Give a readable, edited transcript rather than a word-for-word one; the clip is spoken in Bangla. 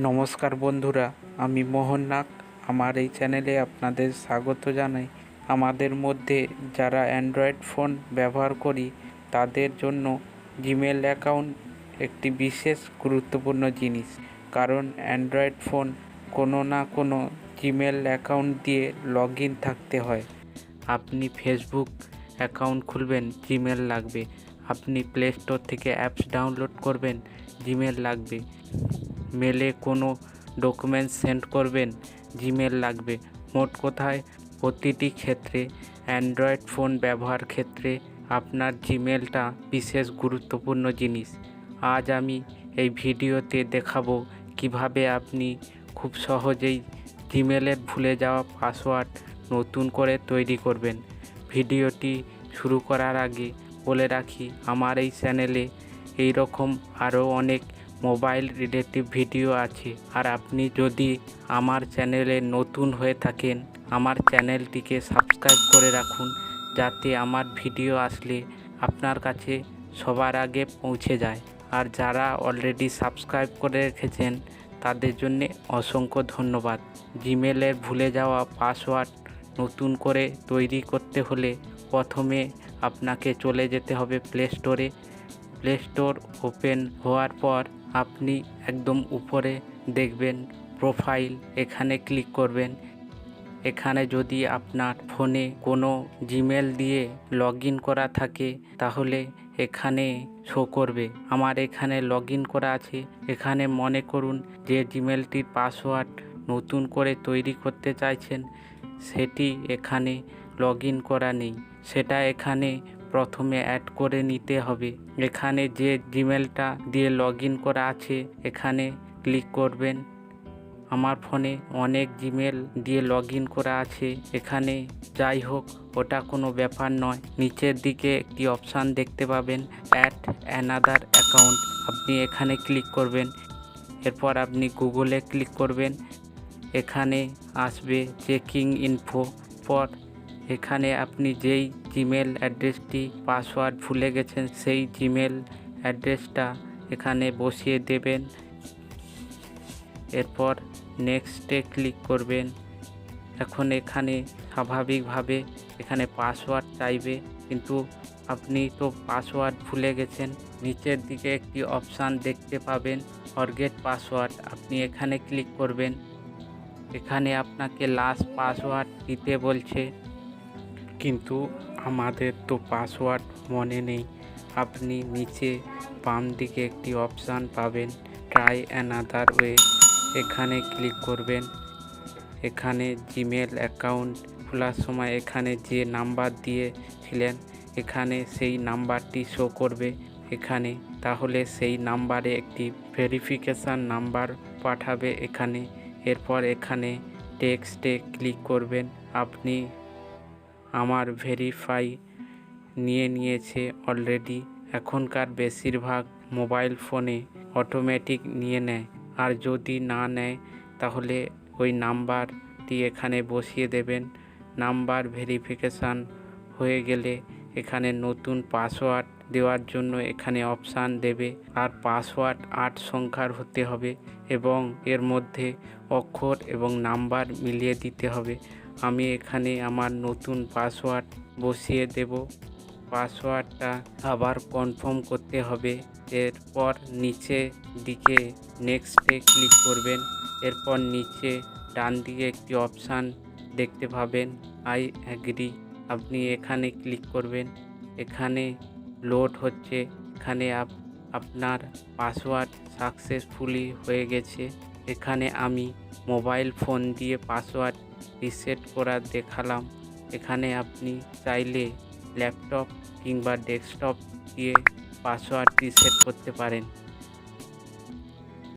নমস্কার বন্ধুরা, আমি মোহন নাগ। আমার এই চ্যানেলে আপনাদের স্বাগত জানাই। আমাদের মধ্যে যারা অ্যান্ড্রয়েড ফোন ব্যবহার করি তাদের জন্য জিমেল অ্যাকাউন্ট একটি বিশেষ গুরুত্বপূর্ণ জিনিস। কারণ অ্যান্ড্রয়েড ফোন কোনো না কোনো জিমেল অ্যাকাউন্ট দিয়ে লগ ইন থাকতে হয়। আপনি ফেসবুক অ্যাকাউন্ট খুলবেন, জিমেল লাগবে। আপনি প্লে স্টোর থেকে অ্যাপস ডাউনলোড করবেন, জিমেল লাগবে। মেলে কোনো ডকুমেন্টস সেন্ড করবেন, জিমেল লাগবে। মোট কথায় প্রতিটি ক্ষেত্রে অ্যান্ড্রয়েড ফোন ব্যবহার ক্ষেত্রে আপনার জিমেলটা বিশেষ গুরুত্বপূর্ণ জিনিস। আজ আমি এই ভিডিওতে দেখাবো কিভাবে আপনি খুব সহজেই জিমেলের ভুলে যাওয়া পাসওয়ার্ড নতুন করে তৈরি করবেন। ভিডিওটি শুরু করার আগে বলে রাখি, আমার এই চ্যানেলে এই রকম আরও অনেক মোবাইল রিলেটিভ ভিডিও আছে। আর আপনি যদি আমার চ্যানেলে নতুন হয়ে থাকেন, আমার চ্যানেলটিকে সাবস্ক্রাইব করে রাখুন, যাতে আমার ভিডিও আসলে আপনার কাছে সবার আগে পৌঁছে যায়। আর যারা অলরেডি সাবস্ক্রাইব করে রেখেছেন তাদের জন্যে অসংখ্য ধন্যবাদ। জিমেলের ভুলে যাওয়া পাসওয়ার্ড নতুন করে তৈরি করতে হলে প্রথমে আপনাকে চলে যেতে হবে প্লে স্টোরে। প্লে স্টোর ওপেন হওয়ার পর আপনি একদম উপরে দেখবেন প্রোফাইল, এখানে ক্লিক করবেন। এখানে যদি আপনার ফোনে কোনো জিমেল দিয়ে লগ ইন করা থাকে তাহলে এখানে শো করবে। আমার এখানে লগ ইন করা আছে। এখানে মনে করুন যে জিমেলটির পাসওয়ার্ড নতুন করে তৈরি করতে চাইছেন সেটি এখানে লগ ইন করা নেই, সেটা এখানে প্রথমে অ্যাড করে নিতে হবে। এখানে যে জিমেলটা দিয়ে লগ ইন করা আছে এখানে ক্লিক করবেন। আমার ফোনে অনেক জিমেল দিয়ে লগ ইন করা আছে, এখানে যাই হোক ওটা কোনো ব্যাপার নয়। নিচের দিকে একটি অপশান দেখতে পাবেন, অ্যাড অ্যানাদার অ্যাকাউন্ট। আপনি এখানে ক্লিক করবেন। এরপর আপনি গুগলে ক্লিক করবেন। এখানে আসবে চেকিং ইনফো। পর এখানে আপনি যেই জিমেল অ্যাড্রেসটি পাসওয়ার্ড ভুলে গেছেন সেই জিমেল অ্যাড্রেসটা এখানে বসিয়ে দেবেন। এরপর নেক্সটে ক্লিক করবেন। এখন এখানে স্বাভাবিকভাবে এখানে পাসওয়ার্ড চাইবে, কিন্তু আপনি তো পাসওয়ার্ড ভুলে গেছেন। নিচের দিকে একটি অপশান দেখতে পাবেন, ফরগেট পাসওয়ার্ড। আপনি এখানে ক্লিক করবেন। এখানে আপনাকে লাস্ট পাসওয়ার্ড দিতে বলছে, কিন্তু আমাদের তো পাসওয়ার্ড মনে নেই। আপনি নিচে বাম দিকে একটি অপশান পাবেন, ট্রাই অ্যানাদার ওয়ে। এখানে ক্লিক করবেন। এখানে জিমেল অ্যাকাউন্ট খোলার সময় এখানে যে নাম্বার দিয়েছিলেন এখানে সেই নাম্বারটি শো করবে এখানে। তাহলে সেই নাম্বারে একটি ভেরিফিকেশান নাম্বার পাঠাবে এখানে। এরপর এখানে টেক্সটে ক্লিক করবেন। আপনি আমার ভেরিফাই নিয়েছে অলরেডি। এখনকার বেশিরভাগ মোবাইল ফোনে অটোমেটিক নিয়ে নেয়, আর যদি না নেয় তাহলে ওই নাম্বারটি এখানে বসিয়ে দেবেন। নাম্বার ভেরিফিকেশান হয়ে গেলে এখানে নতুন পাসওয়ার্ড দেওয়ার জন্য এখানে অপশান দেবে। আর পাসওয়ার্ড 8 সংখ্যার হতে হবে এবং এর মধ্যে অক্ষর এবং নাম্বার মিলিয়ে দিতে হবে। আমি এখানে আমার নতুন পাসওয়ার্ড বসিয়ে দেব। পাসওয়ার্ডটা আবার কনফার্ম করতে হবে। এরপর নিচে দিকে নেক্সটে ক্লিক করবেন। এরপর নিচে ডান দিকে একটি অপশান দেখতে পাবেন, আই অ্যাগ্রি। আপনি এখানে ক্লিক করবেন। এখানে লোড হচ্ছে। এখানে আপনার পাসওয়ার্ড সাকসেসফুলি হয়ে গেছে। এখানে আমি মোবাইল ফোন দিয়ে পাসওয়ার্ড রিসেট করা দেখালাম। এখানে আপনি চাইলে ল্যাপটপ কিংবা ডেস্কটপ দিয়ে পাসওয়ার্ড রিসেট করতে পারেন।